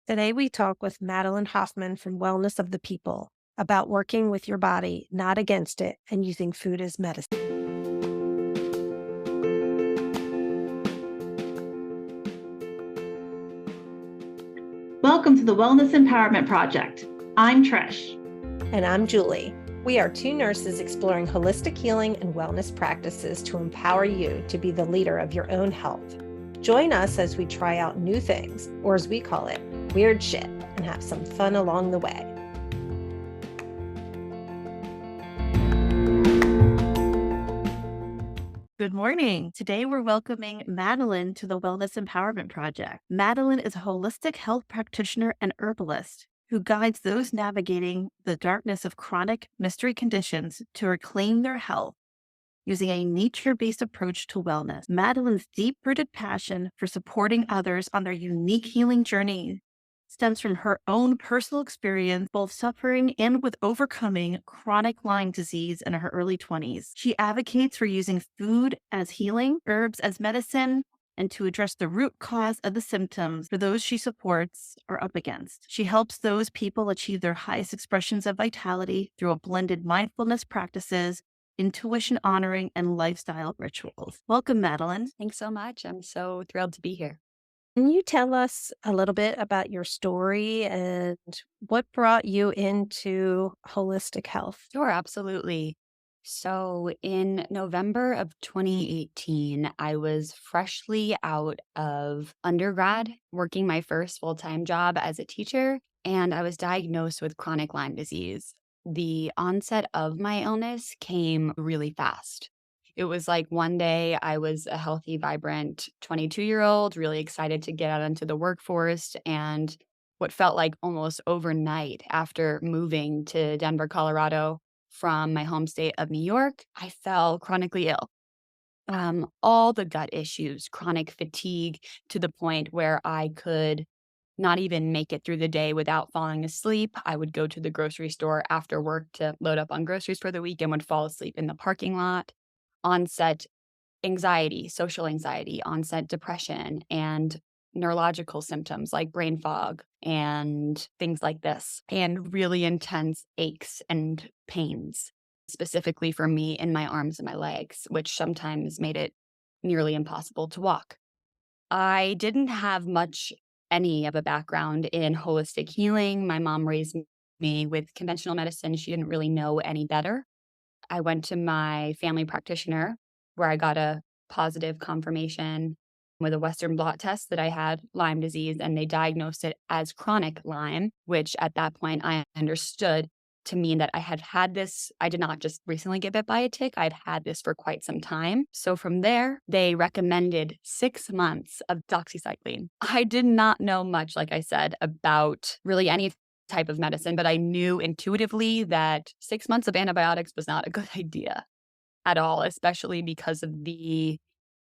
Today, we talk with Madeline Hoffman from Wellness of the People about working with your body, not against it, and using food as medicine. Welcome to the Wellness Empowerment Project. I'm Trish. And I'm Julie. We are two nurses exploring holistic healing and wellness practices to empower you to be the leader of your own health. Join us as we try out new things, or as we call it, weird shit, and have some fun along the way. Good morning. Today we're welcoming Madeline to the Wellness Empowerment Project. Madeline is a holistic health practitioner and herbalist who guides those navigating the darkness of chronic mystery conditions to reclaim their health using a nature-based approach to wellness. Madeline's deep-rooted passion for supporting others on their unique healing journey stems from her own personal experience, both suffering and with overcoming chronic Lyme disease in her early 20s. She advocates for using food as healing, herbs as medicine, and to address the root cause of the symptoms for those she supports or up against. She helps those people achieve their highest expressions of vitality through a blended mindfulness practices, intuition honoring, and lifestyle rituals. Welcome, Madeline. Thanks so much. I'm so thrilled to be here. Can you tell us a little bit about your story and what brought you into holistic health? Sure, absolutely. So in November of 2018, I was freshly out of undergrad, working my first full-time job as a teacher, and I was diagnosed with chronic Lyme disease. The onset of my illness came really fast. It was like one day I was a healthy, vibrant 22-year-old, really excited to get out into the workforce. And what felt like almost overnight after moving to Denver, Colorado from my home state of New York, I fell chronically ill. All the gut issues, chronic fatigue to the point where I could not even make it through the day without falling asleep. I would go to the grocery store after work to load up on groceries for the week and would fall asleep in the parking lot. Onset anxiety, social anxiety, onset depression, and neurological symptoms like brain fog and things like this, and really intense aches and pains, specifically for me in my arms and my legs, which sometimes made it nearly impossible to walk. I didn't have any of a background in holistic healing. My mom raised me with conventional medicine. She didn't really know any better. I went to my family practitioner where I got a positive confirmation with a Western blot test that I had Lyme disease, and they diagnosed it as chronic Lyme, which at that point I understood to mean that I had had this. I did not just recently get bit by a tick. I'd had this for quite some time. So from there, they recommended 6 months of doxycycline. I did not know much, like I said, about really any type of medicine, but I knew intuitively that 6 months of antibiotics was not a good idea at all, especially because of the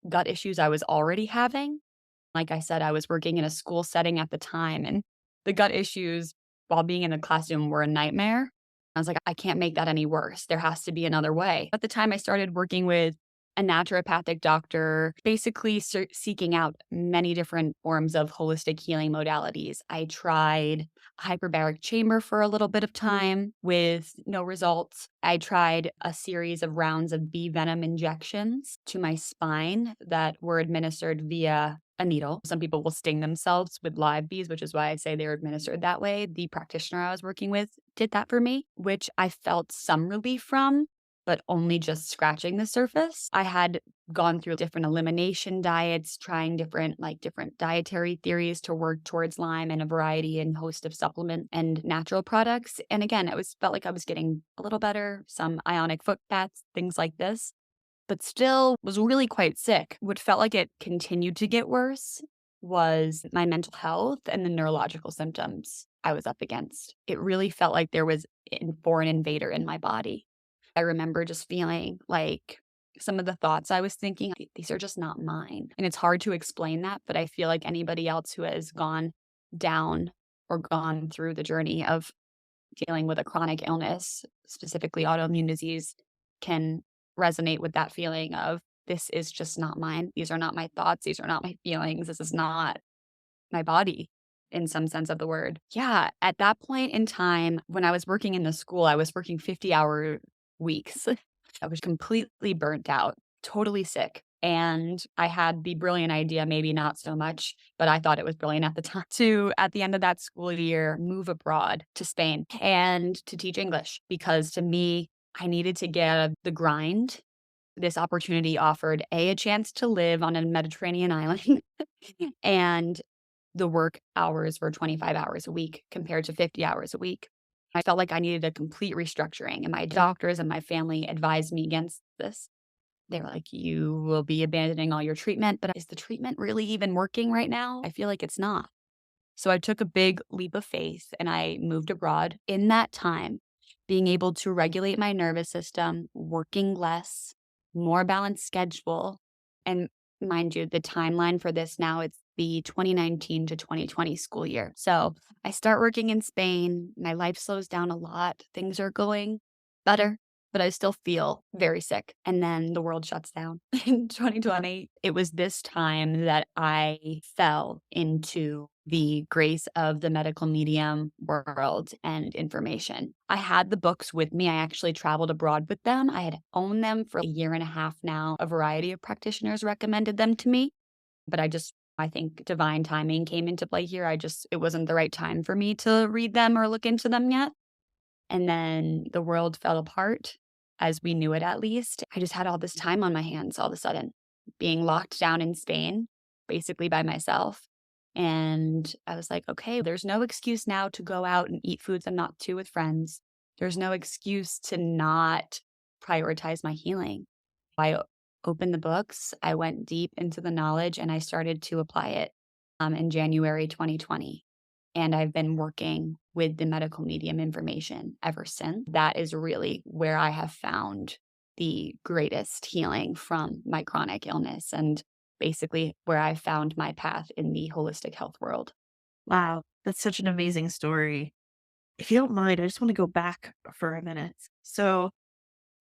gut issues I was already having. Like I said, I was working in a school setting at the time, and the gut issues while being in the classroom were a nightmare. I was like, I can't make that any worse. There has to be another way. At the time, I started working with a naturopathic doctor, basically seeking out many different forms of holistic healing modalities. I tried a hyperbaric chamber for a little bit of time with no results. I tried a series of rounds of bee venom injections to my spine that were administered via a needle. Some people will sting themselves with live bees, which is why I say they're administered that way. The practitioner I was working with did that for me, which I felt some relief from, but only just scratching the surface. I had gone through different elimination diets, trying different dietary theories to work towards Lyme, and a variety and host of supplement and natural products. And again, felt like I was getting a little better, some ionic foot baths, things like this, but still was really quite sick. What felt like it continued to get worse was my mental health and the neurological symptoms I was up against. It really felt like there was a foreign invader in my body. I remember just feeling like some of the thoughts I was thinking, these are just not mine. And it's hard to explain that, but I feel like anybody else who has gone down or gone through the journey of dealing with a chronic illness, specifically autoimmune disease, can resonate with that feeling of, this is just not mine. These are not my thoughts. These are not my feelings. This is not my body. in some sense of the word. Yeah, at that point in time, when I was working in the school, I was working 50-hour weeks. I was completely burnt out, totally sick. And I had the brilliant idea, maybe not so much, but I thought it was brilliant at the time, to, at the end of that school year, move abroad to Spain and to teach English. Because to me, I needed to get out of the grind. This opportunity offered a chance to live on a Mediterranean island and the work hours were 25 hours a week compared to 50 hours a week. I felt like I needed a complete restructuring, and my doctors and my family advised me against this. They were like, you will be abandoning all your treatment, but is the treatment really even working right now? I feel like it's not. So I took a big leap of faith and I moved abroad. In that time, being able to regulate my nervous system, working less, more balanced schedule. And mind you, the timeline for this now, it's the 2019 to 2020 school year. So I start working in Spain. My life slows down a lot. Things are going better, but I still feel very sick. And then the world shuts down in 2020. It was this time that I fell into the grace of the medical medium world and information. I had the books with me. I actually traveled abroad with them. I had owned them for a year and a half now. A variety of practitioners recommended them to me, but I think divine timing came into play here. It wasn't the right time for me to read them or look into them yet. And then the world fell apart as we knew it, at least. I just had all this time on my hands all of a sudden, being locked down in Spain, basically by myself. And I was like, okay, there's no excuse now to go out and eat foods I'm not to with friends. There's no excuse to not prioritize my healing. I opened the books, I went deep into the knowledge, and I started to apply it in January 2020. And I've been working with the medical medium information ever since. That is really where I have found the greatest healing from my chronic illness and basically where I found my path in the holistic health world. Wow, that's such an amazing story. If you don't mind, I just want to go back for a minute. So,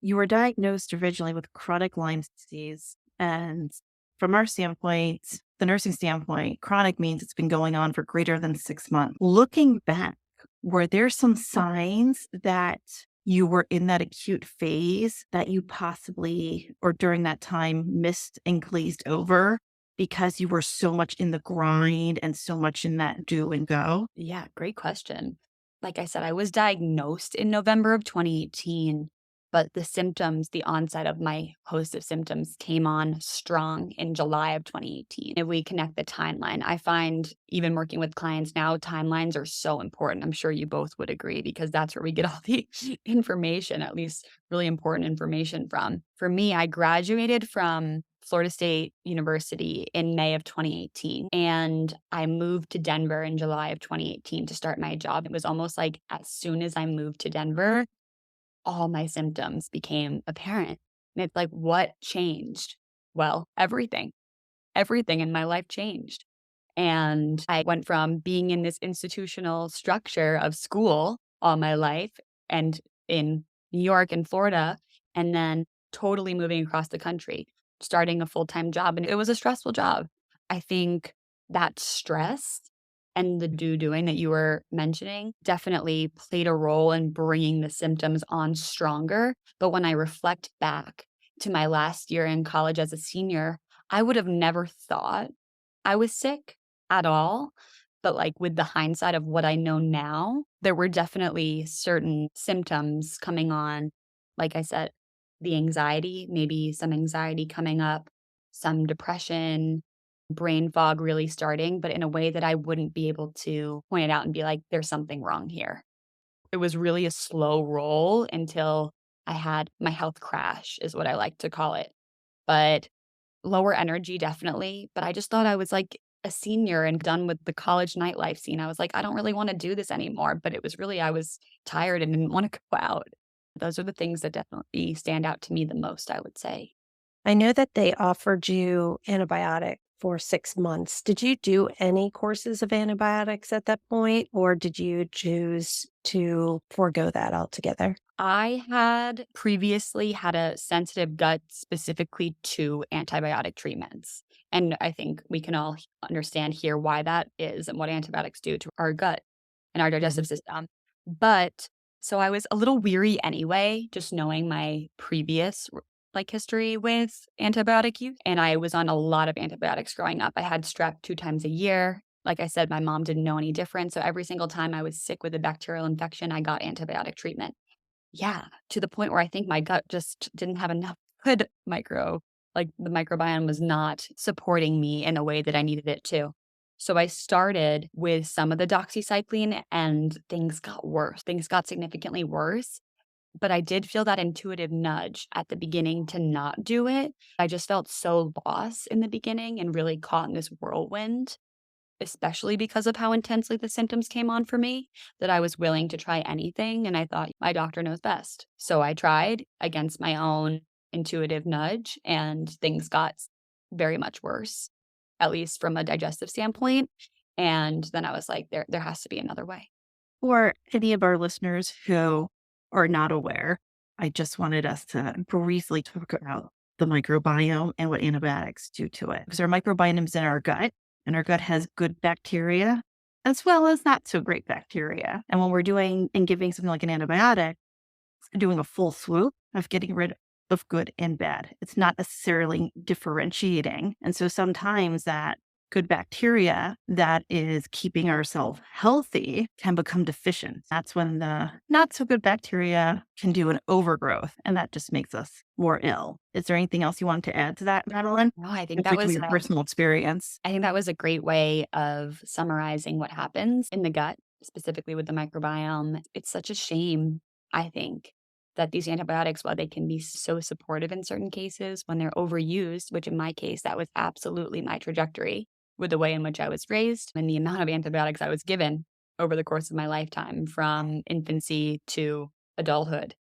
you were diagnosed originally with chronic Lymes disease. And from our standpoint, the nursing standpoint, chronic means it's been going on for greater than 6 months. Looking back, were there some signs that you were in that acute phase that you possibly, or during that time, missed and glazed over because you were so much in the grind and so much in that do and go? Yeah, great question. Like I said, I was diagnosed in November of 2018, but the symptoms, the onset of my host of symptoms came on strong in July of 2018. If we connect the timeline, I find even working with clients now, timelines are so important. I'm sure you both would agree because that's where we get all the information, at least really important information from. For me, I graduated from Florida State University in May of 2018. And I moved to Denver in July of 2018 to start my job. It was almost like as soon as I moved to Denver, all my symptoms became apparent. And it's like, what changed? Well, everything. Everything in my life changed. And I went from being in this institutional structure of school all my life and in New York and Florida, and then totally moving across the country, starting a full-time job. And it was a stressful job. I think that stress and the doing that you were mentioning definitely played a role in bringing the symptoms on stronger. But when I reflect back to my last year in college as a senior, I would have never thought I was sick at all. But like with the hindsight of what I know now, there were definitely certain symptoms coming on. Like I said, the anxiety, maybe some anxiety coming up, some depression, brain fog really starting, but in a way that I wouldn't be able to point it out and be like, there's something wrong here. It was really a slow roll until I had my health crash, is what I like to call it. But lower energy, definitely. But I just thought I was like a senior and done with the college nightlife scene. I was like, I don't really want to do this anymore. But it was really, I was tired and didn't want to go out. Those are the things that definitely stand out to me the most, I would say. I know that they offered you antibiotic for 6 months. Did you do any courses of antibiotics at that point, or did you choose to forego that altogether? I had previously had a sensitive gut specifically to antibiotic treatments. And I think we can all understand here why that is and what antibiotics do to our gut and our digestive system. But so I was a little weary anyway, just knowing my previous history with antibiotic use. And I was on a lot of antibiotics growing up. I had strep 2 times a year. Like I said, my mom didn't know any different. So every single time I was sick with a bacterial infection, I got antibiotic treatment. Yeah, to the point where I think my gut just didn't have enough good the microbiome was not supporting me in a way that I needed it to. So I started with some of the doxycycline and things got worse. Things got significantly worse, but I did feel that intuitive nudge at the beginning to not do it. I just felt so lost in the beginning and really caught in this whirlwind, especially because of how intensely the symptoms came on for me, that I was willing to try anything, and I thought, "My doctor knows best." So I tried against my own intuitive nudge, and things got very much worse, at least from a digestive standpoint, and then I was like, "There has to be another way." For any of our listeners who are not aware, I just wanted us to briefly talk about the microbiome and what antibiotics do to it. Because our microbiome's in our gut, and our gut has good bacteria as well as not so great bacteria. And when we're doing and giving something like an antibiotic, it's doing a full swoop of getting rid of good and bad. It's not necessarily differentiating. And so sometimes that good bacteria that is keeping ourselves healthy can become deficient. That's when the not so good bacteria can do an overgrowth, and that just makes us more ill. Is there anything else you want to add to that, Madeline? No, I think Feel that free to was your personal experience. I think that was a great way of summarizing what happens in the gut, specifically with the microbiome. It's such a shame, I think, that these antibiotics, while they can be so supportive in certain cases, when they're overused, which in my case, that was absolutely my trajectory with the way in which I was raised and the amount of antibiotics I was given over the course of my lifetime from infancy to adulthood,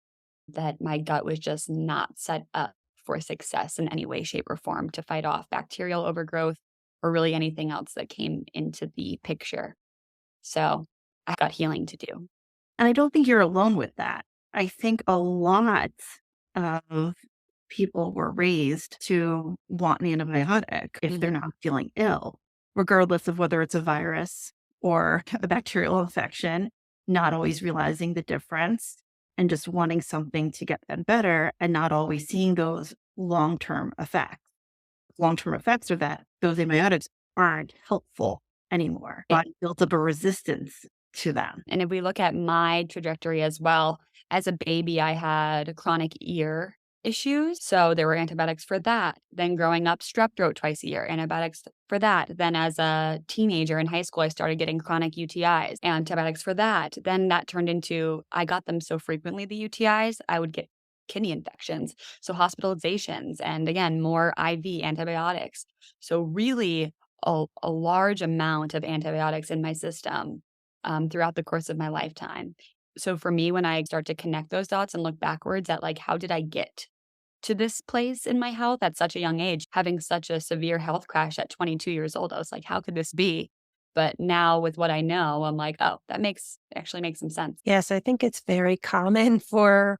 that my gut was just not set up for success in any way, shape, or form to fight off bacterial overgrowth or really anything else that came into the picture. So I got healing to do. And I don't think you're alone with that. I think a lot of people were raised to want an antibiotic if they're not feeling ill, regardless of whether it's a virus or a bacterial infection, not always realizing the difference and just wanting something to get them better and not always seeing those long-term effects. Long-term effects are that those antibiotics aren't helpful anymore. Body built up a resistance to them. And if we look at my trajectory as well, as a baby, I had chronic ear issues. So there were antibiotics for that. Then growing up, strep throat twice a year, antibiotics for that. Then as a teenager in high school, I started getting chronic UTIs, antibiotics for that. Then that turned into, I got them so frequently, the UTIs, I would get kidney infections. So hospitalizations, and again, more IV antibiotics. So really a large amount of antibiotics in my system throughout the course of my lifetime. So for me, when I start to connect those dots and look backwards at how did I get to this place in my health at such a young age, having such a severe health crash at 22 years old, I was like, how could this be? But now with what I know, I'm like, oh, that actually makes some sense. Yes, I think it's very common for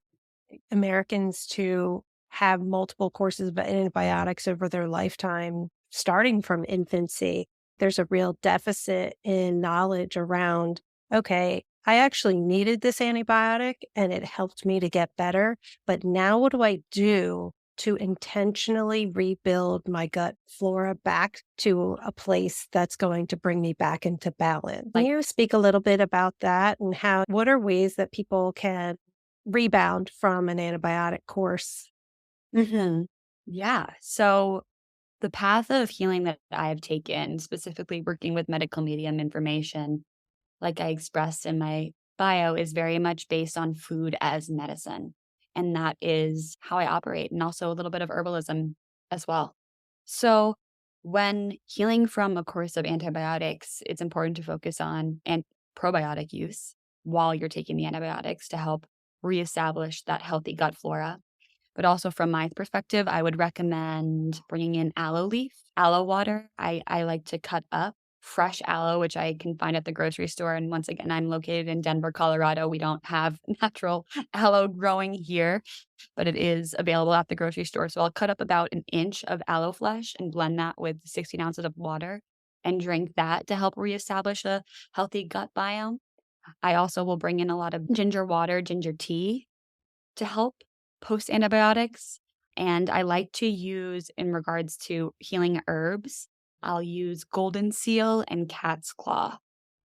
Americans to have multiple courses of antibiotics over their lifetime, starting from infancy. There's a real deficit in knowledge around, okay, I actually needed this antibiotic and it helped me to get better. But now what do I do to intentionally rebuild my gut flora back to a place that's going to bring me back into balance? Can you speak a little bit about that and what are ways that people can rebound from an antibiotic course? Yeah. So the path of healing that I have taken, specifically working with medical medium information, like I expressed in my bio, is very much based on food as medicine. And that is how I operate, and also a little bit of herbalism as well. So, when healing from a course of antibiotics, it's important to focus on probiotic use while you're taking the antibiotics to help reestablish that healthy gut flora. But also from my perspective, I would recommend bringing in aloe leaf, aloe water. I like to cut up fresh aloe, which I can find at the grocery store. And once again, I'm located in Denver, Colorado. We don't have natural aloe growing here, but it is available at the grocery store. So I'll cut up about an inch of aloe flesh and blend that with 16 ounces of water and drink that to help reestablish a healthy gut biome. I also will bring in a lot of ginger water, ginger tea to help post antibiotics. And I like to use, in regards to healing herbs, I'll use golden seal and cat's claw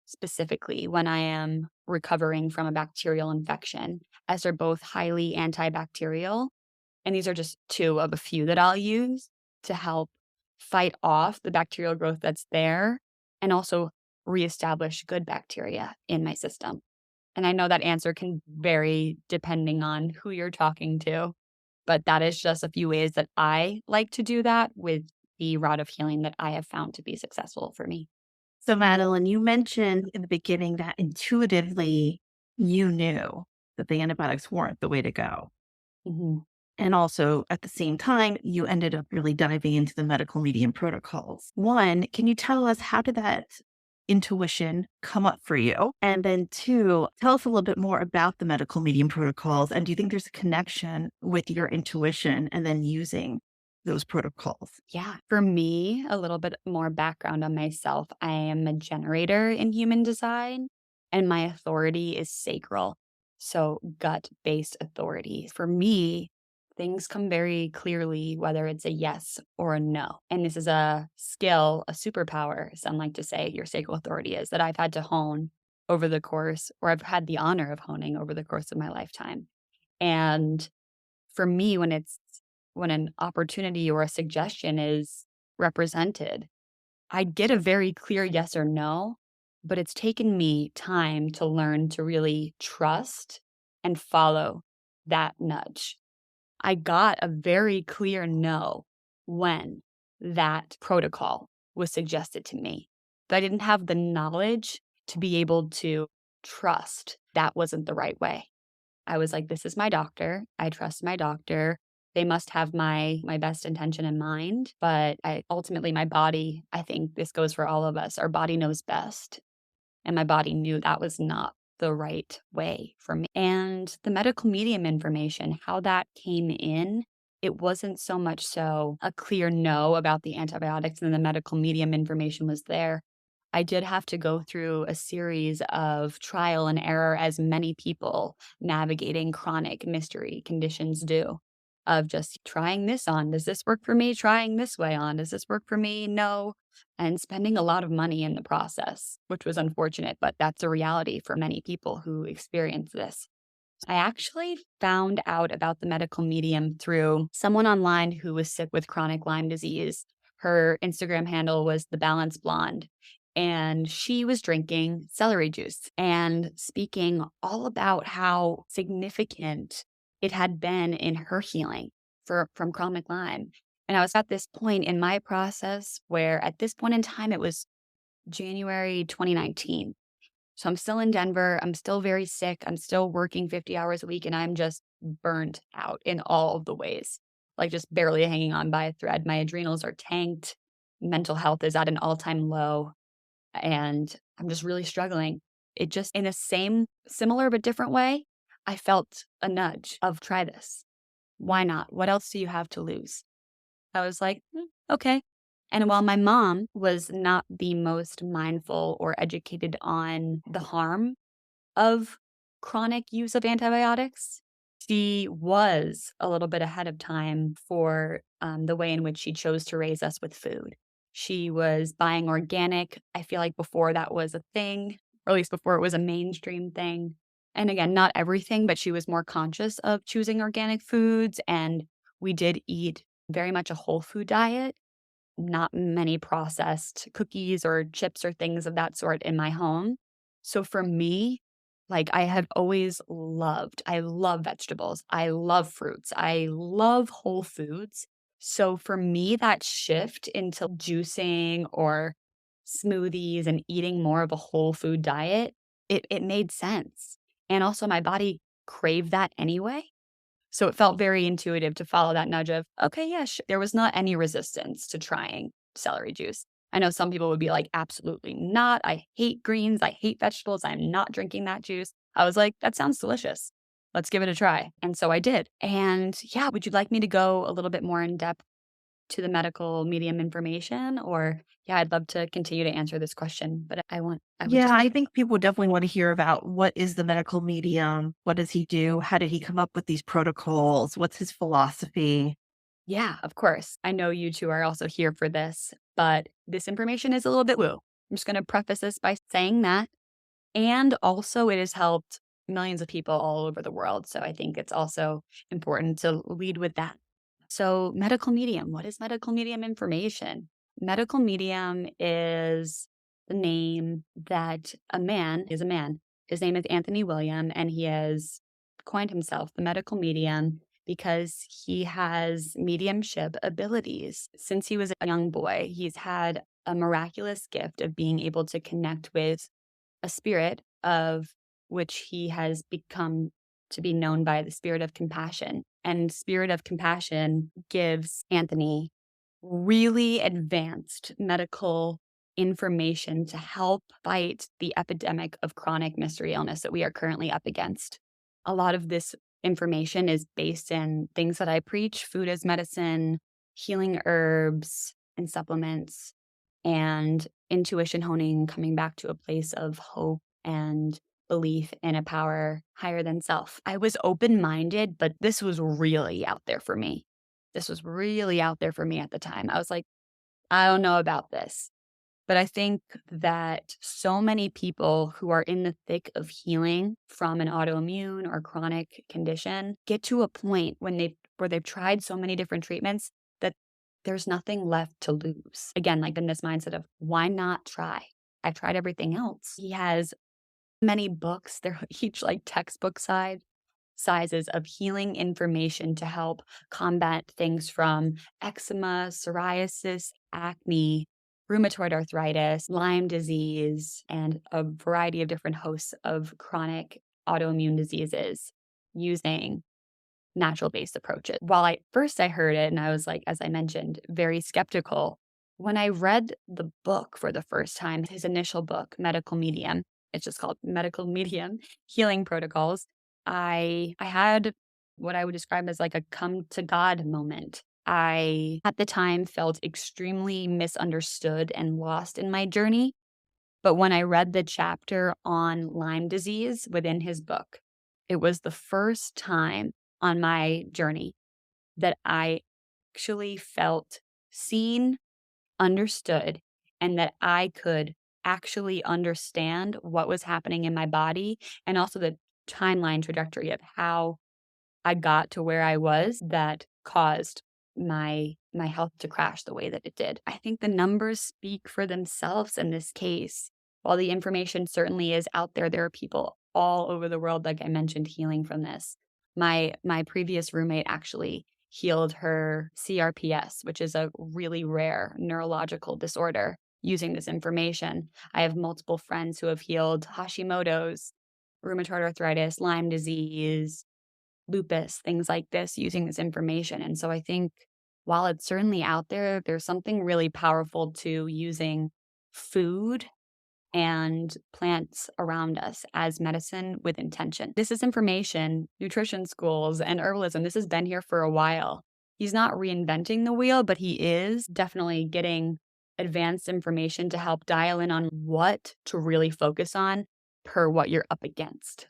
specifically when I am recovering from a bacterial infection, as they're both highly antibacterial. And these are just two of a few that I'll use to help fight off the bacterial growth that's there and also reestablish good bacteria in my system. And I know that answer can vary depending on who you're talking to, but that is just a few ways that I like to do that with the route of healing that I have found to be successful for me. So, Madeline, you mentioned in the beginning that intuitively you knew that the antibiotics weren't the way to go. Mhm. And also at the same time, you ended up really diving into the medical medium protocols. One, can you tell us how did that intuition come up for you? And then two, tell us a little bit more about the medical medium protocols. And do you think there's a connection with your intuition and then using those protocols? Yeah. For me, a little bit more background on myself. I am a generator in human design, and my authority is sacral. So, gut based authority. For me, things come very clearly, whether it's a yes or a no. And this is a skill, a superpower, some like to say your sacral authority is, that I've had to hone over the course, or I've had the honor of honing over the course of my lifetime. And for me, when an opportunity or a suggestion is represented, I get a very clear yes or no, but it's taken me time to learn to really trust and follow that nudge. I got a very clear no when that protocol was suggested to me, but I didn't have the knowledge to be able to trust that wasn't the right way. I was like, "This is my doctor. I trust my doctor. They must have my best intention in mind." But I ultimately, my body, I think this goes for all of us, our body knows best, and my body knew that was not the right way for me. And the medical medium information, how that came in, it wasn't so much so a clear no about the antibiotics and the medical medium information was there. I did have to go through a series of trial and error, as many people navigating chronic mystery conditions do, of just trying this on. Does this work for me? Trying this way on. Does this work for me? No. And spending a lot of money in the process, which was unfortunate, but that's a reality for many people who experience this. I actually found out about the medical medium through someone online who was sick with chronic Lyme disease. Her Instagram handle was The Balance Blonde, and she was drinking celery juice and speaking all about how significant it had been in her healing from chronic Lyme. And I was at this point in my process where at this point in time, it was January 2019. So I'm still in Denver. I'm still very sick. I'm still working 50 hours a week, and I'm just burnt out in all of the ways, like just barely hanging on by a thread. My adrenals are tanked. Mental health is at an all time low, and I'm just really struggling. It just, in a similar but different way, I felt a nudge of try this. Why not? What else do you have to lose? I was like, okay. And while my mom was not the most mindful or educated on the harm of chronic use of antibiotics, she was a little bit ahead of time for the way in which she chose to raise us with food. She was buying organic. I feel like before that was a thing, or at least before it was a mainstream thing. And again, not everything, but she was more conscious of choosing organic foods. And we did eat very much a whole food diet, not many processed cookies or chips or things of that sort in my home. So for me, like I love vegetables. I love fruits. I love whole foods. So for me, that shift into juicing or smoothies and eating more of a whole food diet, it made sense. And also my body craved that anyway. So it felt very intuitive to follow that nudge of, okay, yeah, there was not any resistance to trying celery juice. I know some people would be like, absolutely not. I hate greens. I hate vegetables. I'm not drinking that juice. I was like, that sounds delicious. Let's give it a try. And so I did. And yeah, would you like me to go a little bit more in depth to the medical medium information? Or yeah, I'd love to continue to answer this question, but I would Yeah, just, I think people definitely want to hear about what is the medical medium? What does he do? How did he come up with these protocols? What's his philosophy? yeah, of course. I know you two are also here for this, but this information is a little bit woo. I'm just going to preface this by saying that. And also, it has helped millions of people all over the world. So I think it's also important to lead with that. So, medical medium, what is medical medium information? Medical medium is the name that a man is a man. His name is Anthony William, and he has coined himself the medical medium because he has mediumship abilities. Since he was a young boy, he's had a miraculous gift of being able to connect with a spirit of which he has become to be known by the spirit of compassion. And spirit of compassion gives Anthony really advanced medical information to help fight the epidemic of chronic mystery illness that we are currently up against. A lot of this information is based in things that I preach: food as medicine, healing herbs and supplements, and intuition honing, coming back to a place of hope and belief in a power higher than self. I was open minded, but this was really out there for me. This was really out there for me at the time. I was like, I don't know about this. But I think that so many people who are in the thick of healing from an autoimmune or chronic condition get to a point when they've tried so many different treatments that there's nothing left to lose. Again, like in this mindset of why not try? I've tried everything else. He has many books. They're each like textbook sizes of healing information to help combat things from eczema, psoriasis, acne, rheumatoid arthritis, Lyme disease, and a variety of different hosts of chronic autoimmune diseases using natural based approaches. While I heard it and I was like, as I mentioned, very skeptical. When I read the book for the first time, his initial book, Medical Medium, it's just called Medical Medium Healing Protocols, I had what I would describe as like a come to God moment. I, at the time, felt extremely misunderstood and lost in my journey. But when I read the chapter on Lyme disease within his book, it was the first time on my journey that I actually felt seen, understood, and that I could actually understand what was happening in my body and also the timeline trajectory of how I got to where I was that caused my health to crash the way that it did. I think the numbers speak for themselves in this case. While the information certainly is out there, there are people all over the world, like I mentioned, healing from this. My previous roommate actually healed her CRPS, which is a really rare neurological disorder, using this information. I have multiple friends who have healed Hashimoto's, rheumatoid arthritis, Lyme disease, lupus, things like this using this information. And so I think while it's certainly out there, there's something really powerful to using food and plants around us as medicine with intention. This is information, nutrition schools and herbalism. This has been here for a while. He's not reinventing the wheel, but he is definitely getting advanced information to help dial in on what to really focus on per what you're up against,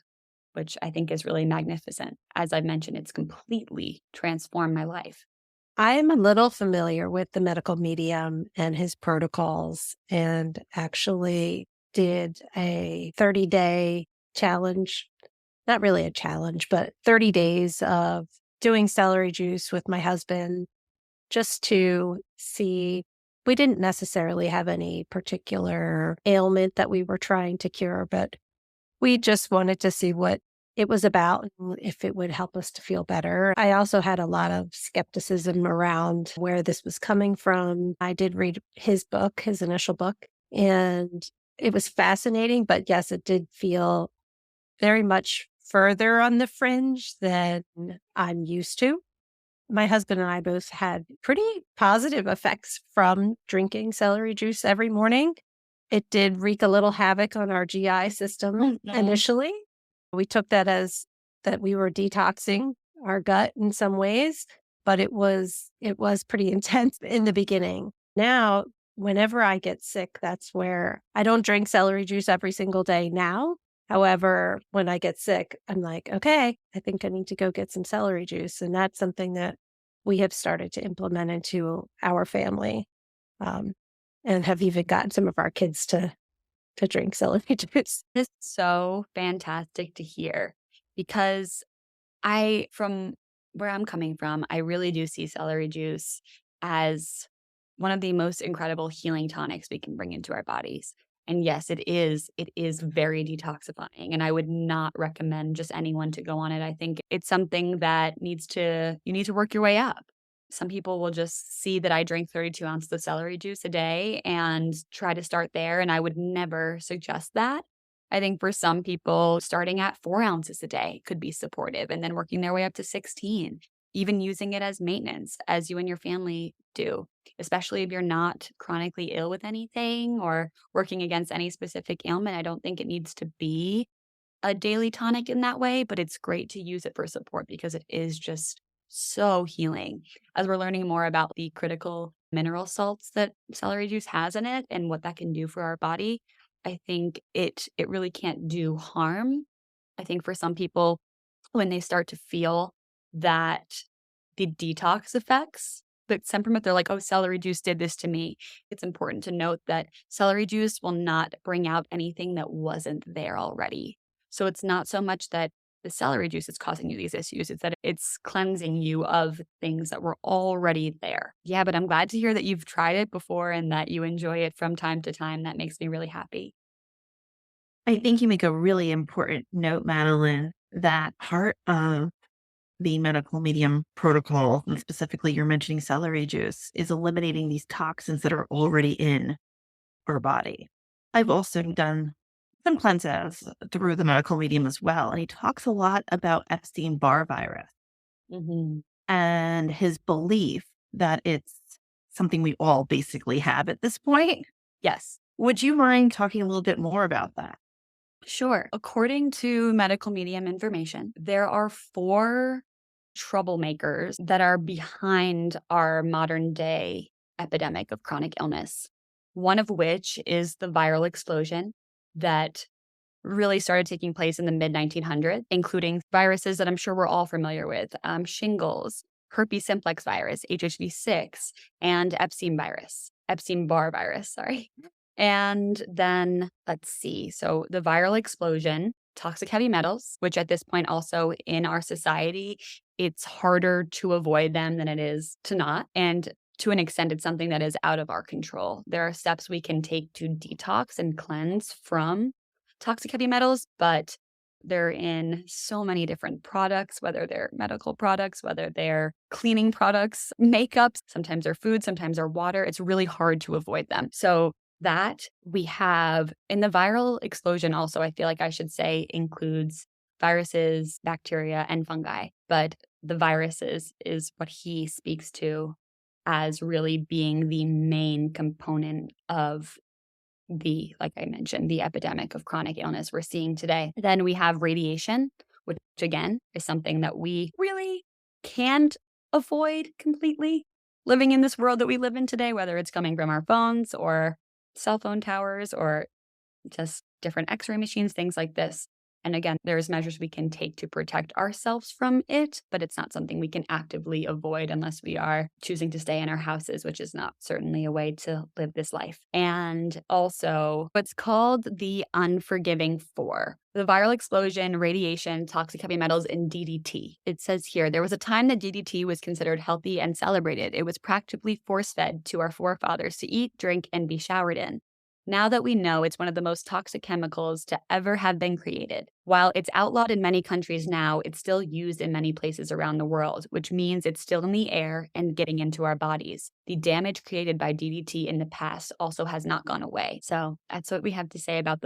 which I think is really magnificent. As I've mentioned, it's completely transformed my life. I'm a little familiar with the medical medium and his protocols, and actually did a 30-day challenge. Not really a challenge, but 30 days of doing celery juice with my husband just to see. We didn't necessarily have any particular ailment that we were trying to cure, but we just wanted to see what it was about and if it would help us to feel better. I also had a lot of skepticism around where this was coming from. I did read his book, his initial book, and it was fascinating. But yes, it did feel very much further on the fringe than I'm used to. My husband and I both had pretty positive effects from drinking celery juice every morning. It did wreak a little havoc on our GI system initially. We took that as that we were detoxing our gut in some ways, but it was pretty intense in the beginning. Now, whenever I get sick, that's where I don't drink celery juice every single day now. However, when I get sick, I'm like, okay, I think I need to go get some celery juice. And that's something that we have started to implement into our family, um, and have even gotten some of our kids to drink celery juice. It's so fantastic to hear because from where I'm coming from, I really do see celery juice as one of the most incredible healing tonics we can bring into our bodies. And yes, it is very detoxifying. And I would not recommend just anyone to go on it. I think it's something that you need to work your way up. Some people will just see that I drink 32 ounces of celery juice a day and try to start there. And I would never suggest that. I think for some people, starting at 4 ounces a day could be supportive and then working their way up to 16, even using it as maintenance, as you and your family do, especially if you're not chronically ill with anything or working against any specific ailment. I don't think it needs to be a daily tonic in that way, but it's great to use it for support because it is just so healing. As we're learning more about the critical mineral salts that celery juice has in it and what that can do for our body, I think it really can't do harm. I think for some people, when they start to feel that the detox effects that stem from it, they're like, oh, celery juice did this to me. It's important to note that celery juice will not bring out anything that wasn't there already. So it's not so much that the celery juice is causing you these issues, it's that it's cleansing you of things that were already there. Yeah, but I'm glad to hear that you've tried it before and that you enjoy it from time to time. That makes me really happy. I think you make a really important note, Madeline, that part of the medical medium protocol, and specifically you're mentioning celery juice, is eliminating these toxins that are already in our body. I've also done some cleanses through the medical medium as well. And he talks a lot about Epstein-Barr virus Hmm. and his belief that it's something we all basically have at this point. Yes. Would you mind talking a little bit more about that? Sure. According to medical medium information, there are 4 troublemakers that are behind our modern day epidemic of chronic illness. One of which is the viral explosion that really started taking place in the mid 1900s, including viruses that I'm sure we're all familiar with, shingles, herpes simplex virus, HHV6, and Epstein-Barr virus, sorry. And then let's see. So the viral explosion, toxic heavy metals, which at this point also in our society, it's harder to avoid them than it is to not. And to an extent, it's something that is out of our control. There are steps we can take to detox and cleanse from toxic heavy metals, but they're in so many different products, whether they're medical products, whether they're cleaning products, makeup, sometimes they're food, sometimes they're water. It's really hard to avoid them. So that we have in the viral explosion also, I feel like I should say includes viruses, bacteria, and fungi. But the viruses is what he speaks to as really being the main component of like I mentioned, the epidemic of chronic illness we're seeing today. Then we have radiation, which again is something that we really can't avoid completely living in this world that we live in today, whether it's coming from our phones or cell phone towers or just different x-ray machines, things like this. And again, there's measures we can take to protect ourselves from it, but it's not something we can actively avoid unless we are choosing to stay in our houses, which is not certainly a way to live this life. And also what's called the unforgiving 4. The viral explosion, radiation, toxic heavy metals, and DDT. It says here, there was a time that DDT was considered healthy and celebrated. It was practically force-fed to our forefathers to eat, drink, and be showered in. Now that we know it's one of the most toxic chemicals to ever have been created. While it's outlawed in many countries now, it's still used in many places around the world, which means it's still in the air and getting into our bodies. The damage created by DDT in the past also has not gone away. So that's what we have to say about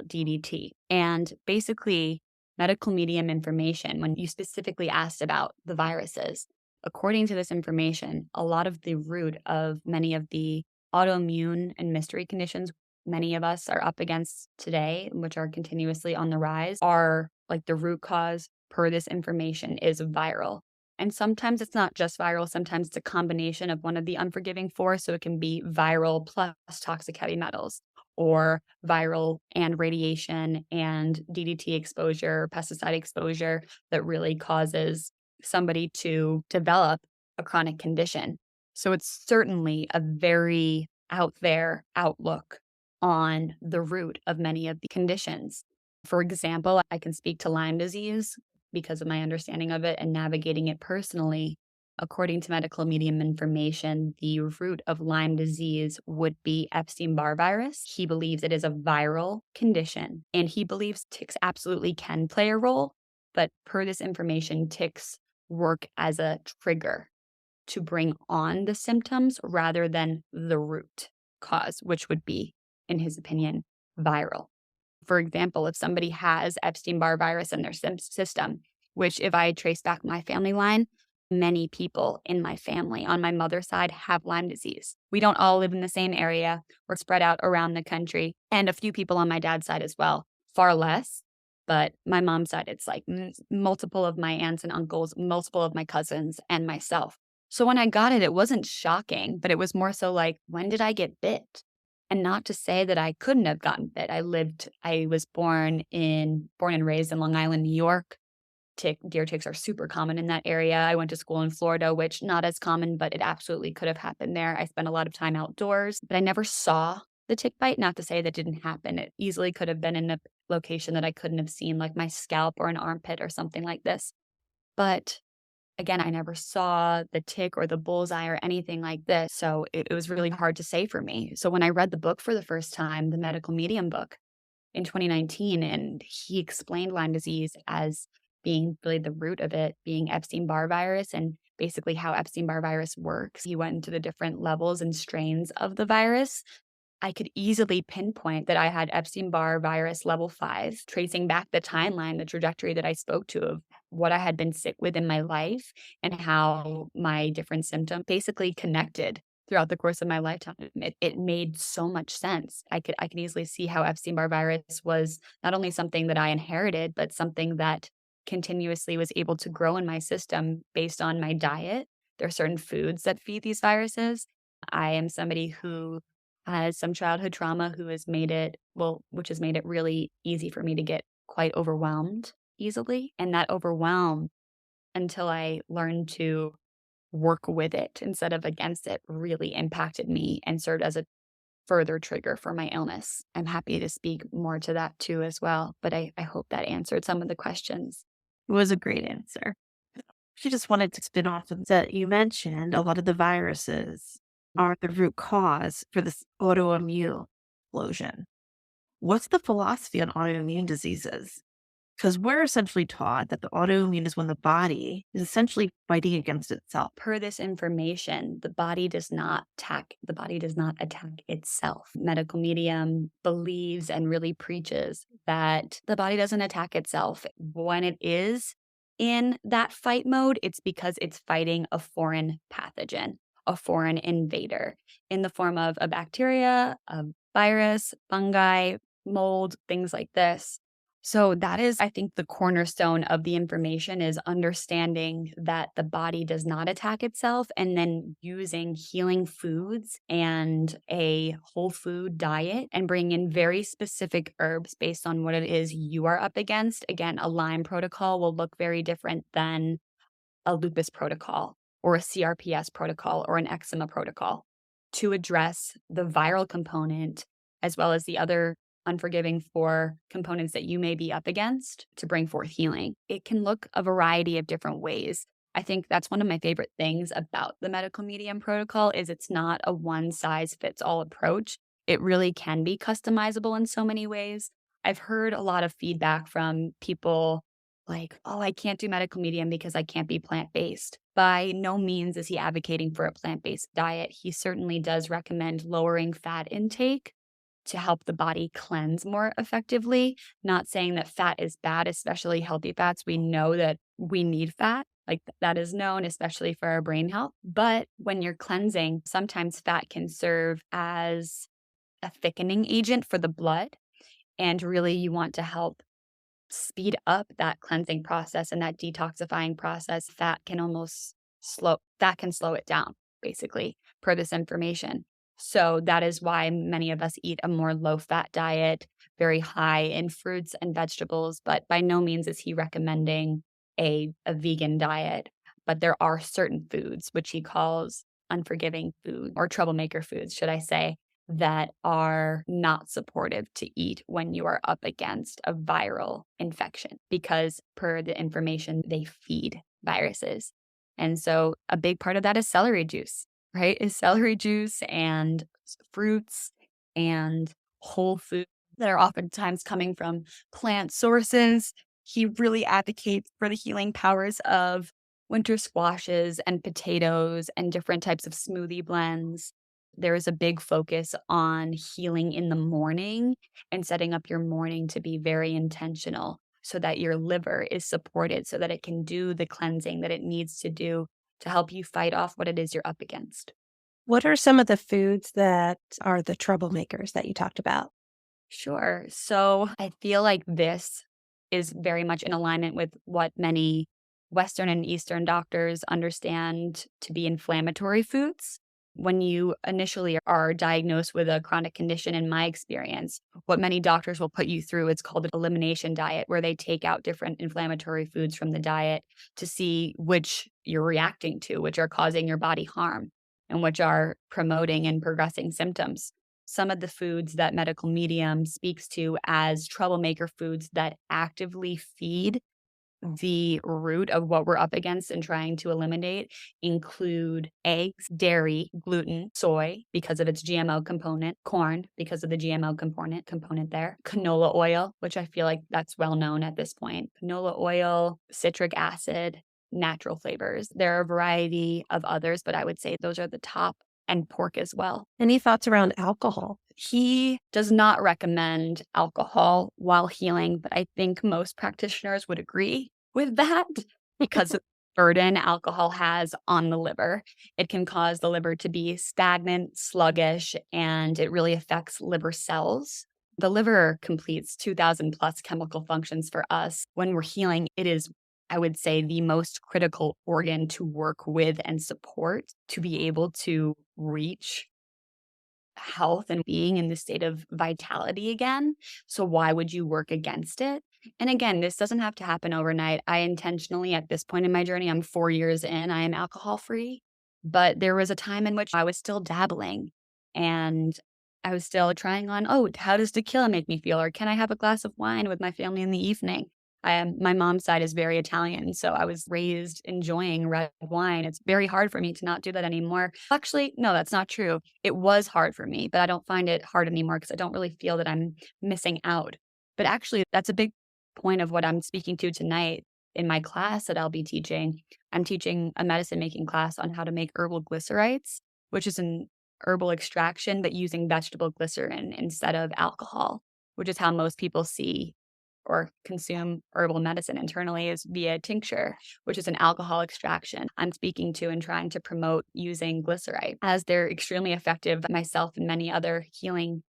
DDT. And basically, medical medium information, when you specifically asked about the viruses, according to this information, a lot of the root of many of the autoimmune and mystery conditions many of us are up against today, which are continuously on the rise, are like the root cause per this information is viral. And sometimes it's not just viral, sometimes it's a combination of one of the unforgiving four. So it can be viral plus toxic heavy metals, or viral and radiation and DDT exposure, pesticide exposure that really causes somebody to develop a chronic condition. So it's certainly a very out there outlook on the root of many of the conditions. For example, I can speak to Lyme disease because of my understanding of it and navigating it personally. According to medical medium information, the root of Lyme disease would be Epstein-Barr virus. He believes it is a viral condition, and he believes ticks absolutely can play a role, but per this information, ticks work as a trigger to bring on the symptoms rather than the root cause, which would be, in his opinion, viral. For example, if somebody has Epstein-Barr virus in their system, which if I trace back my family line, many people in my family on my mother's side have Lyme disease. We don't all live in the same area. We're spread out around the country, and a few people on my dad's side as well, far less. But my mom's side, it's like multiple of my aunts and uncles, multiple of my cousins, and myself. So when I got it, it wasn't shocking, but it was more so like, when did I get bit? And not to say that I couldn't have gotten bit. I was born and raised in Long Island, New York. Deer ticks are super common in that area. I went to school in Florida, which not as common, but it absolutely could have happened there. I spent a lot of time outdoors, but I never saw the tick bite. Not to say that didn't happen. It easily could have been in a location that I couldn't have seen, like my scalp or an armpit or something like this. But again, I never saw the tick or the bullseye or anything like this. So it was really hard to say for me. So when I read the book for the first time, the medical medium book in 2019, and he explained Lyme disease as being really the root of it being Epstein-Barr virus and basically how Epstein-Barr virus works. He went into the different levels and strains of the virus. I could easily pinpoint that I had Epstein-Barr virus level 5, tracing back the timeline, the trajectory that I spoke to of what I had been sick with in my life and how my different symptoms basically connected throughout the course of my lifetime. It made so much sense. I could easily see how Epstein-Barr virus was not only something that I inherited, but something that continuously was able to grow in my system based on my diet. There are certain foods that feed these viruses. I am somebody who has some childhood trauma which has made it really easy for me to get quite overwhelmed easily. And that overwhelm, until I learned to work with it instead of against it, really impacted me and served as a further trigger for my illness. I'm happy to speak more to that too as well, but I hope that answered some of the questions. It was a great answer. She just wanted to spin off of that. You mentioned a lot of the viruses are the root cause for this autoimmune explosion. What's the philosophy on autoimmune diseases? Because we're essentially taught that the autoimmune is when the body is essentially fighting against itself. Per this information, the body does not attack itself. Medical medium believes and really preaches that the body doesn't attack itself. When it is in that fight mode, it's because it's fighting a foreign pathogen, a foreign invader in the form of a bacteria, a virus, fungi, mold, things like this. So that is, I think, the cornerstone of the information is understanding that the body does not attack itself and then using healing foods and a whole food diet and bringing in very specific herbs based on what it is you are up against. Again, a Lyme protocol will look very different than a lupus protocol or a CRPS protocol or an eczema protocol to address the viral component as well as the other unforgiving for components that you may be up against to bring forth healing. It can look a variety of different ways. I think that's one of my favorite things about the medical medium protocol is it's not a one size fits all approach. It really can be customizable in so many ways. I've heard a lot of feedback from people like, oh, I can't do medical medium because I can't be plant-based. By no means is he advocating for a plant-based diet. He certainly does recommend lowering fat intake, to help the body cleanse more effectively. Not saying that fat is bad, especially healthy fats. We know that we need fat. Like that is known, especially for our brain health. But when you're cleansing, sometimes fat can serve as a thickening agent for the blood. And really, you want to help speed up that cleansing process and that detoxifying process. Fat can slow it down, basically, per this information. So that is why many of us eat a more low fat diet, very high in fruits and vegetables, but by no means is he recommending a vegan diet. But there are certain foods, which he calls unforgiving food or troublemaker foods, should I say, that are not supportive to eat when you are up against a viral infection because, per the information, they feed viruses. And so a big part of that is celery juice, right? Is celery juice and fruits and whole foods that are oftentimes coming from plant sources. He really advocates for the healing powers of winter squashes and potatoes and different types of smoothie blends. There is a big focus on healing in the morning and setting up your morning to be very intentional so that your liver is supported so that it can do the cleansing that it needs to do to help you fight off what it is you're up against. What are some of the foods that are the troublemakers that you talked about? Sure. So I feel like this is very much in alignment with what many Western and Eastern doctors understand to be inflammatory foods. When you initially are diagnosed with a chronic condition, in my experience, what many doctors will put you through, it's called an elimination diet, where they take out different inflammatory foods from the diet to see which you're reacting to, which are causing your body harm, and which are promoting and progressing symptoms. Some of the foods that medical medium speaks to as troublemaker foods that actively feed the root of what we're up against and trying to eliminate include eggs, dairy, gluten, soy because of its GMO component, corn because of the GMO component there, canola oil, which I feel like that's well known at this point, canola oil, citric acid, natural flavors. There are a variety of others, but I would say those are the top, and pork as well. Any thoughts around alcohol? He does not recommend alcohol while healing, but I think most practitioners would agree with that because of the burden alcohol has on the liver. It can cause the liver to be stagnant, sluggish, and it really affects liver cells. The liver completes 2,000 plus chemical functions for us. When we're healing, it is, I would say, the most critical organ to work with and support to be able to reach health and being in the state of vitality again. So why would you work against it? And again, this doesn't have to happen overnight. I intentionally, at this point in my journey, I'm 4 years in, I am alcohol free. But there was a time in which I was still dabbling and I was still trying on, oh, how does tequila make me feel? Or can I have a glass of wine with my family in the evening? My mom's side is very Italian, so I was raised enjoying red wine. It's very hard for me to not do that anymore. Actually, no, that's not true. It was hard for me, but I don't find it hard anymore because I don't really feel that I'm missing out. But actually, that's a big point of what I'm speaking to tonight in my class that I'll be teaching. I'm teaching a medicine making class on how to make herbal glycerites, which is an herbal extraction, but using vegetable glycerin instead of alcohol, which is how most people see or consume herbal medicine internally is via tincture, which is an alcohol extraction. I'm speaking to and trying to promote using glycerite as they're extremely effective. Myself and many other healing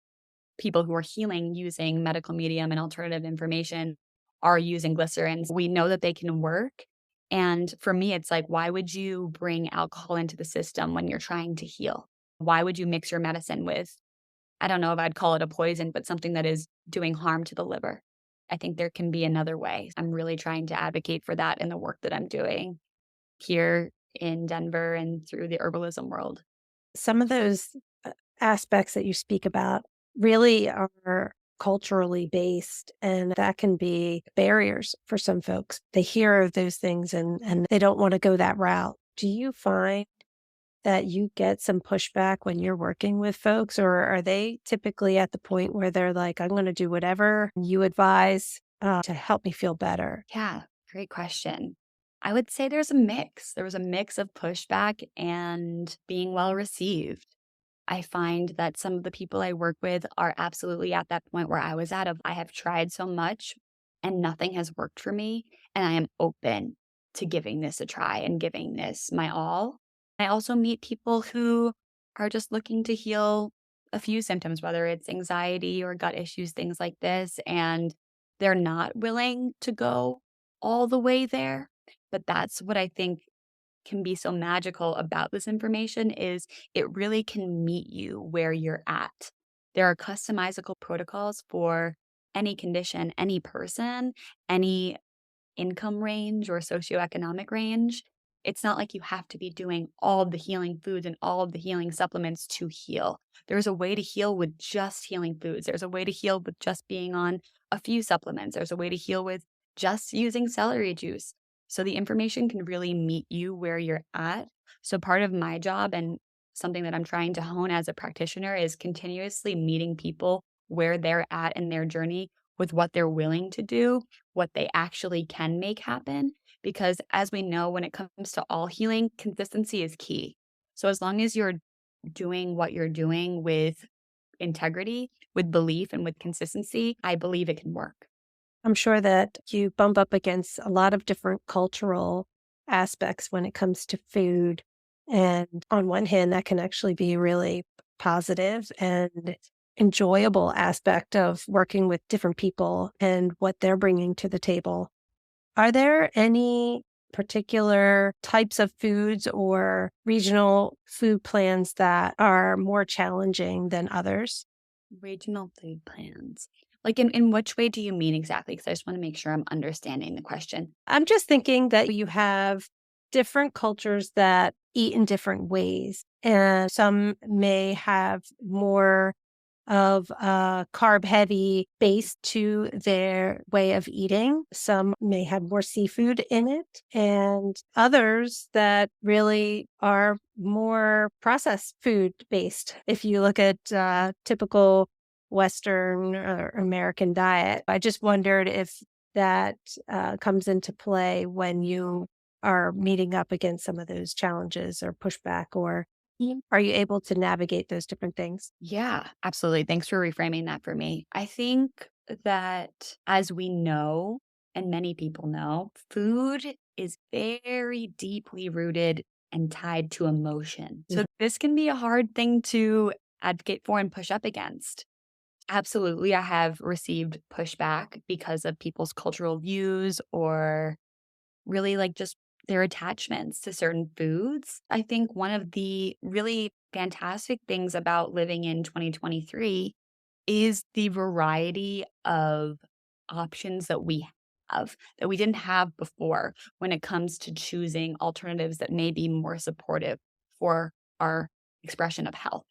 people who are healing using medical medium and alternative information are using glycerins. We know that they can work. And for me, it's like, why would you bring alcohol into the system when you're trying to heal? Why would you mix your medicine with, I don't know if I'd call it a poison, but something that is doing harm to the liver? I think there can be another way. I'm really trying to advocate for that in the work that I'm doing here in Denver and through the herbalism world. Some of those aspects that you speak about really are culturally based, and that can be barriers for some folks. They hear of those things and they don't want to go that route. Do you find that you get some pushback when you're working with folks, or are they typically at the point where they're like, I'm going to do whatever you advise to help me feel better? Yeah, great question. I would say there's a mix. There was a mix of pushback and being well received. I find that some of the people I work with are absolutely at that point where I was at of I have tried so much and nothing has worked for me, and I am open to giving this a try and giving this my all. I also meet people who are just looking to heal a few symptoms, whether it's anxiety or gut issues, things like this, and they're not willing to go all the way there. But that's what I think can be so magical about this information is it really can meet you where you're at. There are customizable protocols for any condition, any person, any income range or socioeconomic range. It's not like you have to be doing all of the healing foods and all of the healing supplements to heal. There's a way to heal with just healing foods. There's a way to heal with just being on a few supplements. There's a way to heal with just using celery juice. So the information can really meet you where you're at. So part of my job and something that I'm trying to hone as a practitioner is continuously meeting people where they're at in their journey with what they're willing to do, what they actually can make happen. Because as we know, when it comes to all healing, consistency is key. So as long as you're doing what you're doing with integrity, with belief, and with consistency, I believe it can work. I'm sure that you bump up against a lot of different cultural aspects when it comes to food. And on one hand, that can actually be really positive and enjoyable aspect of working with different people and what they're bringing to the table. Are there any particular types of foods or regional food plans that are more challenging than others? Regional food plans. Like in which way do you mean exactly? Because I just want to make sure I'm understanding the question. I'm just thinking that you have different cultures that eat in different ways, and some may have more of a carb heavy base to their way of eating. Some may have more seafood in it, and others that really are more processed food based. If you look at typical Western or American diet, I just wondered if that comes into play when you are meeting up against some of those challenges or pushback, or are you able to navigate those different things? Yeah, absolutely. Thanks for reframing that for me. I think that as we know, and many people know, food is very deeply rooted and tied to emotion. So this can be a hard thing to advocate for and push up against. Absolutely, I have received pushback because of people's cultural views or really like just their attachments to certain foods. I think one of the really fantastic things about living in 2023 is the variety of options that we have that we didn't have before when it comes to choosing alternatives that may be more supportive for our expression of health.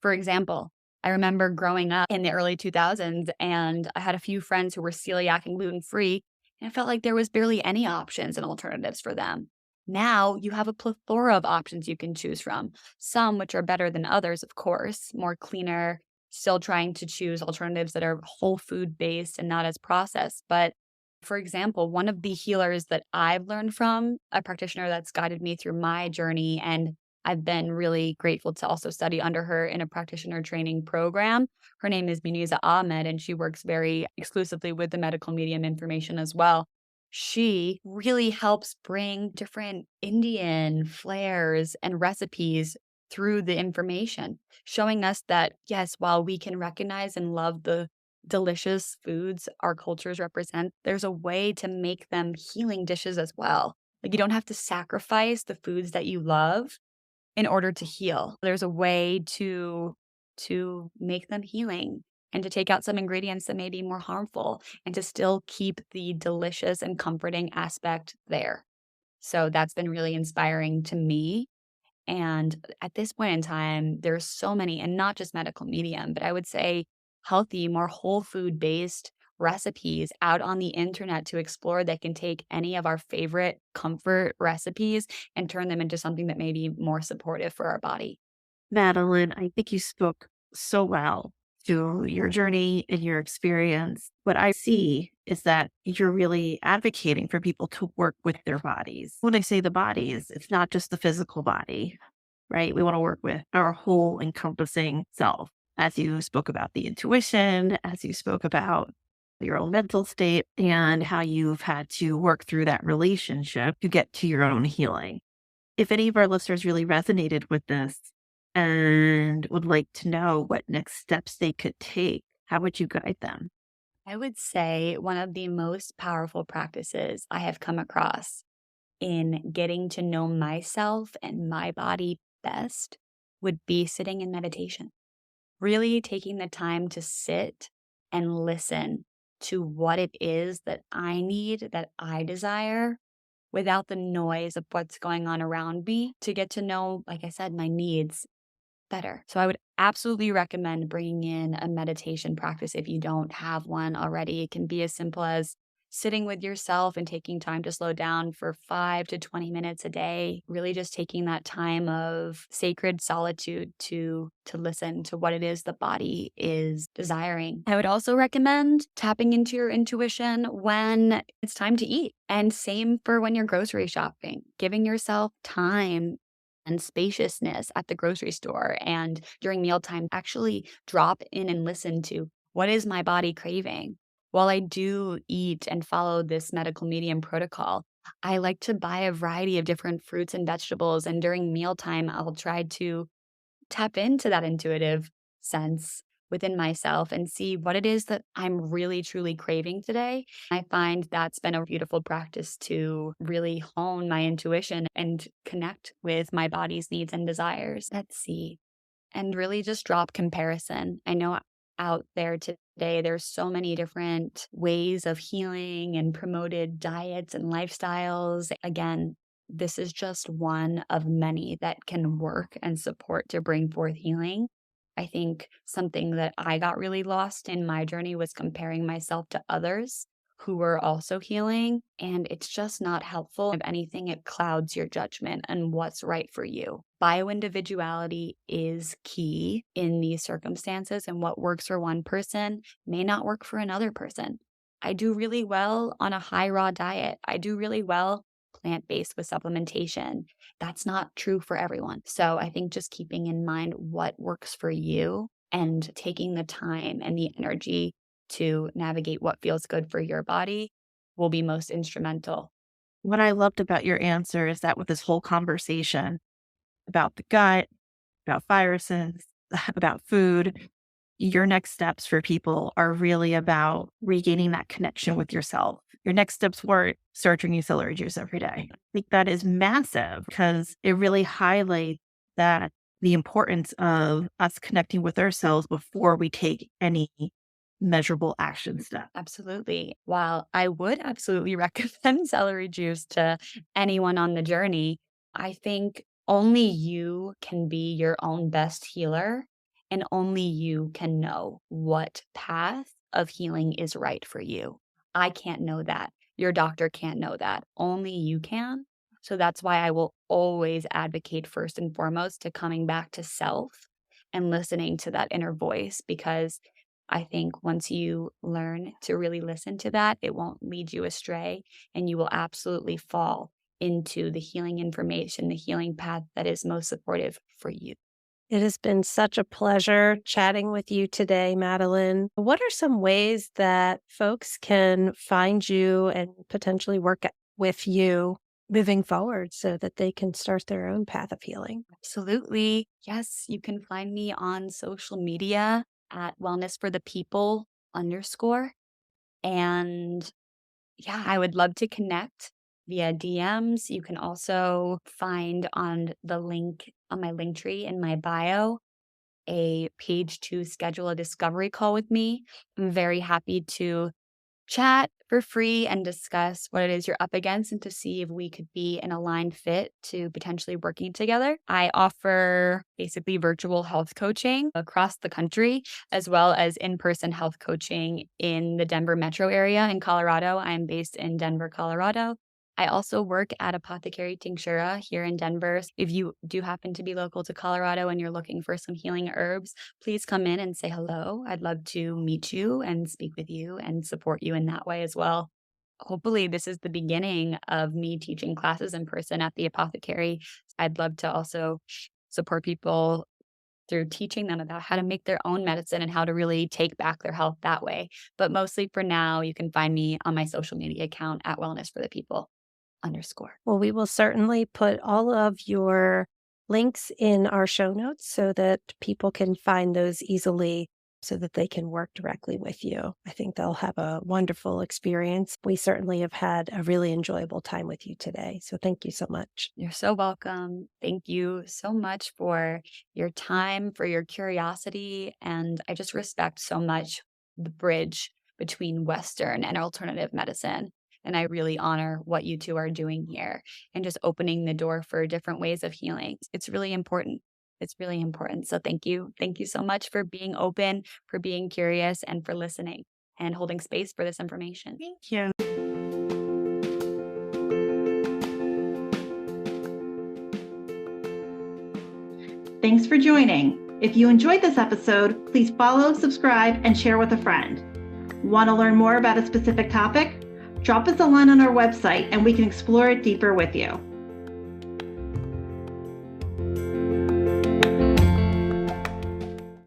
For example, I remember growing up in the early 2000s and I had a few friends who were celiac and gluten free, and it felt like there was barely any options and alternatives for them. Now you have a plethora of options you can choose from, some which are better than others, of course, more cleaner, still trying to choose alternatives that are whole food based and not as processed. But for example, one of the healers that I've learned from, a practitioner that's guided me through my journey, and I've been really grateful to also study under her in a practitioner training program. Her name is Muniza Ahmed, and she works very exclusively with the medical medium information as well. She really helps bring different Indian flares and recipes through the information, showing us that, yes, while we can recognize and love the delicious foods our cultures represent, there's a way to make them healing dishes as well. Like you don't have to sacrifice the foods that you love in order to heal. There's a way to make them healing and to take out some ingredients that may be more harmful and to still keep the delicious and comforting aspect there. So that's been really inspiring to me. And at this point in time, there's so many, and not just medical medium, but I would say healthy, more whole food based recipes out on the internet to explore that can take any of our favorite comfort recipes and turn them into something that may be more supportive for our body. Madeline, I think you spoke so well to your journey and your experience. What I see is that you're really advocating for people to work with their bodies. When I say the bodies, it's not just the physical body. right? We want to work with our whole encompassing self. As you spoke about the intuition, as you spoke about your own mental state, and how you've had to work through that relationship to get to your own healing. If any of our listeners really resonated with this and would like to know what next steps they could take, how would you guide them? I would say one of the most powerful practices I have come across in getting to know myself and my body best would be sitting in meditation. Really taking the time to sit and listen to what it is that I need, that I desire, without the noise of what's going on around me to get to know, like I said, my needs better. So I would absolutely recommend bringing in a meditation practice if you don't have one already. It can be as simple as sitting with yourself and taking time to slow down for 5 to 20 minutes a day, really just taking that time of sacred solitude to listen to what it is the body is desiring. I would also recommend tapping into your intuition when it's time to eat. And same for when you're grocery shopping, giving yourself time and spaciousness at the grocery store and during mealtime, actually drop in and listen to what is my body craving. While I do eat and follow this medical medium protocol, I like to buy a variety of different fruits and vegetables. And during mealtime, I'll try to tap into that intuitive sense within myself and see what it is that I'm really truly craving today. I find that's been a beautiful practice to really hone my intuition and connect with my body's needs and desires. Let's see. And really just drop comparison. I know out there today, there's so many different ways of healing and promoted diets and lifestyles. Again, this is just one of many that can work and support to bring forth healing. I think something that I got really lost in my journey was comparing myself to others who were also healing. And it's just not helpful. If anything, it clouds your judgment and what's right for you. Bioindividuality is key in these circumstances, and what works for one person may not work for another person. I do really well on a high raw diet. I do really well plant-based with supplementation. That's not true for everyone. So I think just keeping in mind what works for you and taking the time and the energy to navigate what feels good for your body will be most instrumental. What I loved about your answer is that with this whole conversation about the gut, about viruses, about food, your next steps for people are really about regaining that connection with yourself. Your next steps weren't start drinking celery juice every day. I think that is massive because it really highlights that the importance of us connecting with ourselves before we take any measurable action step. Absolutely. While I would absolutely recommend celery juice to anyone on the journey, I think only you can be your own best healer and only you can know what path of healing is right for you. I can't know that. Your doctor can't know that. Only you can. So that's why I will always advocate first and foremost to coming back to self and listening to that inner voice, because I think once you learn to really listen to that, it won't lead you astray and you will absolutely fall into the healing information, the healing path that is most supportive for you. It has been such a pleasure chatting with you today, Madeline. What are some ways that folks can find you and potentially work with you moving forward so that they can start their own path of healing? Absolutely. Yes, you can find me on social media at wellness for the people underscore. And yeah, I would love to connect via DMs. You can also find on the link on my link tree in my bio a page to schedule a discovery call with me. I'm very happy to chat for free and discuss what it is you're up against and to see if we could be an aligned fit to potentially working together. I offer basically virtual health coaching across the country, as well as in-person health coaching in the Denver metro area in Colorado. I'm based in Denver, Colorado. I also work at Apothecary Tinctura here in Denver. If you do happen to be local to Colorado and you're looking for some healing herbs, please come in and say hello. I'd love to meet you and speak with you and support you in that way as well. Hopefully, this is the beginning of me teaching classes in person at the apothecary. I'd love to also support people through teaching them about how to make their own medicine and how to really take back their health that way. But mostly for now, you can find me on my social media account at Wellness for the People _. Well, we will certainly put all of your links in our show notes so that people can find those easily so that they can work directly with you. I think they'll have a wonderful experience. We certainly have had a really enjoyable time with you today. So thank you so much. You're so welcome. Thank you so much for your time, for your curiosity. And I just respect so much the bridge between Western and alternative medicine. And I really honor what you two are doing here and just opening the door for different ways of healing. It's really important. It's really important. So thank you. Thank you so much for being open, for being curious, and for listening and holding space for this information. Thank you. Thanks for joining. If you enjoyed this episode, please follow, subscribe, and share with a friend. Want to learn more about a specific topic? Drop us a line on our website and we can explore it deeper with you.